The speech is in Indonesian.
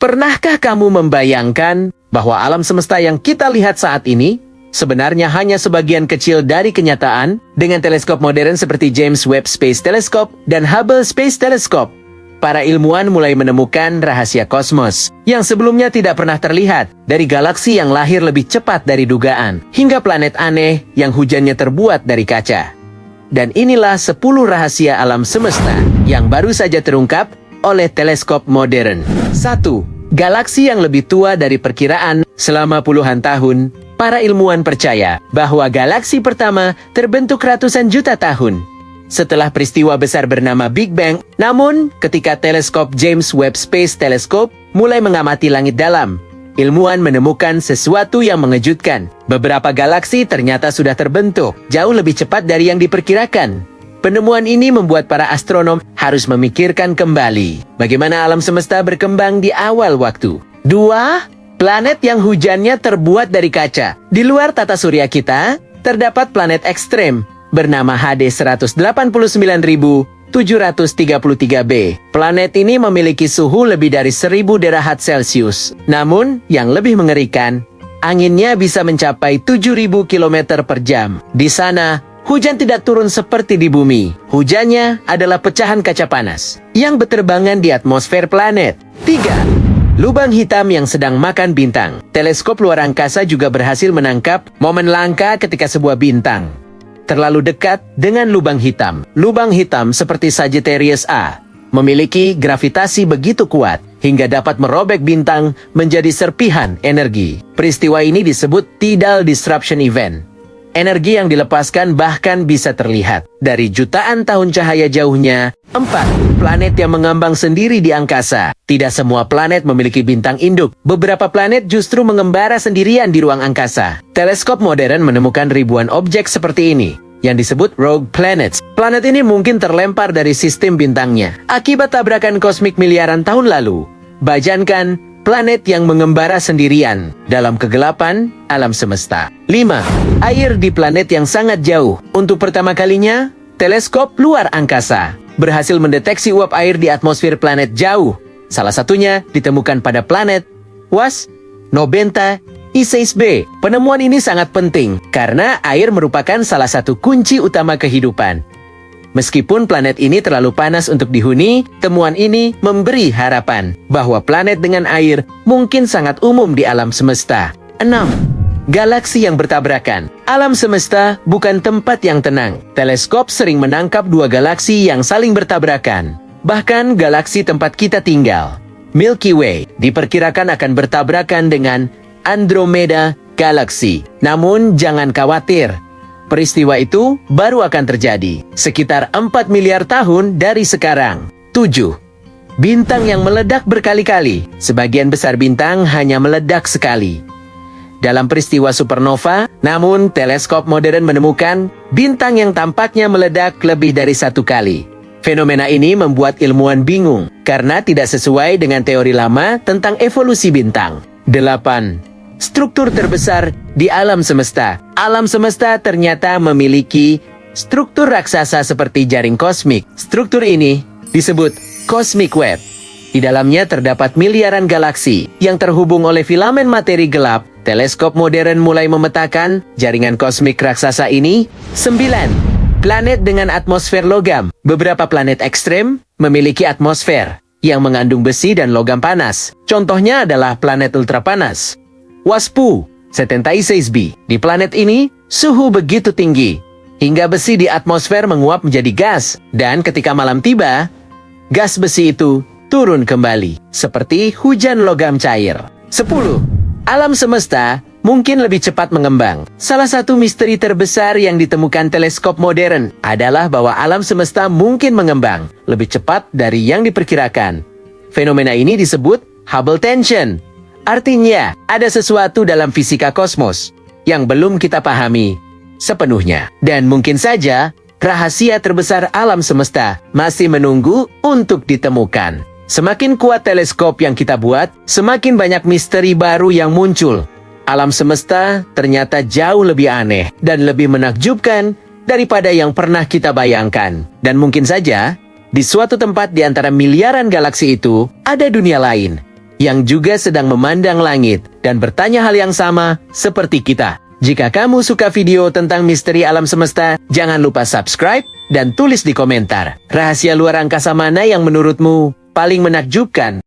Pernahkah kamu membayangkan bahwa alam semesta yang kita lihat saat ini sebenarnya hanya sebagian kecil dari kenyataan? Dengan teleskop modern seperti James Webb Space Telescope dan Hubble Space Telescope, para ilmuwan mulai menemukan rahasia kosmos yang sebelumnya tidak pernah terlihat, dari galaksi yang lahir lebih cepat dari dugaan, hingga planet aneh yang hujannya terbuat dari kaca. Dan inilah 10 rahasia alam semesta yang baru saja terungkap oleh teleskop modern. 1. Galaksi yang lebih tua dari perkiraan. Selama puluhan tahun, para ilmuwan percaya bahwa galaksi pertama terbentuk ratusan juta tahun setelah peristiwa besar bernama Big Bang. Namun, ketika teleskop James Webb Space Telescope mulai mengamati langit dalam, ilmuwan menemukan sesuatu yang mengejutkan. Beberapa galaksi ternyata sudah terbentuk jauh lebih cepat dari yang diperkirakan. Penemuan ini membuat para astronom harus memikirkan kembali bagaimana alam semesta berkembang di awal waktu. 2. Planet yang hujannya terbuat dari kaca. Di luar tata surya kita, terdapat planet ekstrem bernama HD 189.733b. Planet ini memiliki suhu lebih dari 1000 derajat Celcius. Namun, yang lebih mengerikan, anginnya bisa mencapai 7000 km per jam. Di sana, hujan tidak turun seperti di bumi. Hujannya adalah pecahan kaca panas yang berterbangan di atmosfer planet. 3. Lubang hitam yang sedang makan bintang. Teleskop luar angkasa juga berhasil menangkap momen langka ketika sebuah bintang terlalu dekat dengan lubang hitam. Lubang hitam seperti Sagittarius A memiliki gravitasi begitu kuat hingga dapat merobek bintang menjadi serpihan energi. Peristiwa ini disebut tidal disruption event. Energi yang dilepaskan bahkan bisa terlihat dari jutaan tahun cahaya jauhnya. 4. Planet yang mengambang sendiri di angkasa. Tidak semua planet memiliki bintang induk. Beberapa planet justru mengembara sendirian di ruang angkasa. Teleskop modern menemukan ribuan objek seperti ini yang disebut rogue planets. Planet ini mungkin terlempar dari sistem bintangnya akibat tabrakan kosmik miliaran tahun lalu. Bayangkan planet yang mengembara sendirian dalam kegelapan alam semesta. 5. Air di planet yang sangat jauh. Untuk pertama kalinya, teleskop luar angkasa berhasil mendeteksi uap air di atmosfer planet jauh. Salah satunya ditemukan pada planet WASP 90I6b. Penemuan ini sangat penting karena air merupakan salah satu kunci utama kehidupan. Meskipun planet ini terlalu panas untuk dihuni, temuan ini memberi harapan bahwa planet dengan air mungkin sangat umum di alam semesta. 6. Galaksi yang bertabrakan. Alam semesta bukan tempat yang tenang. Teleskop sering menangkap dua galaksi yang saling bertabrakan. Bahkan galaksi tempat kita tinggal, Milky Way, diperkirakan akan bertabrakan dengan Andromeda Galaxy. Namun jangan khawatir, peristiwa itu baru akan terjadi sekitar 4 miliar tahun dari sekarang. 7. Bintang yang meledak berkali-kali. Sebagian besar bintang hanya meledak sekali dalam peristiwa supernova, namun teleskop modern menemukan bintang yang tampaknya meledak lebih dari satu kali. Fenomena ini membuat ilmuwan bingung karena tidak sesuai dengan teori lama tentang evolusi bintang. 8. Struktur terbesar di alam semesta. Alam semesta ternyata memiliki struktur raksasa seperti jaring kosmik. Struktur ini disebut Cosmic Web. Di dalamnya terdapat miliaran galaksi yang terhubung oleh filamen materi gelap. Teleskop modern mulai memetakan jaringan kosmik raksasa ini. 9. Planet dengan atmosfer logam. Beberapa planet ekstrem memiliki atmosfer yang mengandung besi dan logam panas. Contohnya adalah planet ultrapanas WASP 76b. Di planet ini, suhu begitu tinggi hingga besi di atmosfer menguap menjadi gas. Dan ketika malam tiba, gas besi itu turun kembali seperti hujan logam cair. 10. Alam semesta mungkin lebih cepat mengembang. Salah satu misteri terbesar yang ditemukan teleskop modern adalah bahwa alam semesta mungkin mengembang lebih cepat dari yang diperkirakan. Fenomena ini disebut Hubble tension. Artinya, ada sesuatu dalam fisika kosmos yang belum kita pahami sepenuhnya. Dan mungkin saja, rahasia terbesar alam semesta masih menunggu untuk ditemukan. Semakin kuat teleskop yang kita buat, semakin banyak misteri baru yang muncul. Alam semesta ternyata jauh lebih aneh dan lebih menakjubkan daripada yang pernah kita bayangkan. Dan mungkin saja, di suatu tempat di antara miliaran galaksi itu, ada dunia lain yang juga sedang memandang langit dan bertanya hal yang sama seperti kita. Jika kamu suka video tentang misteri alam semesta, jangan lupa subscribe dan tulis di komentar. Rahasia luar angkasa mana yang menurutmu paling menakjubkan?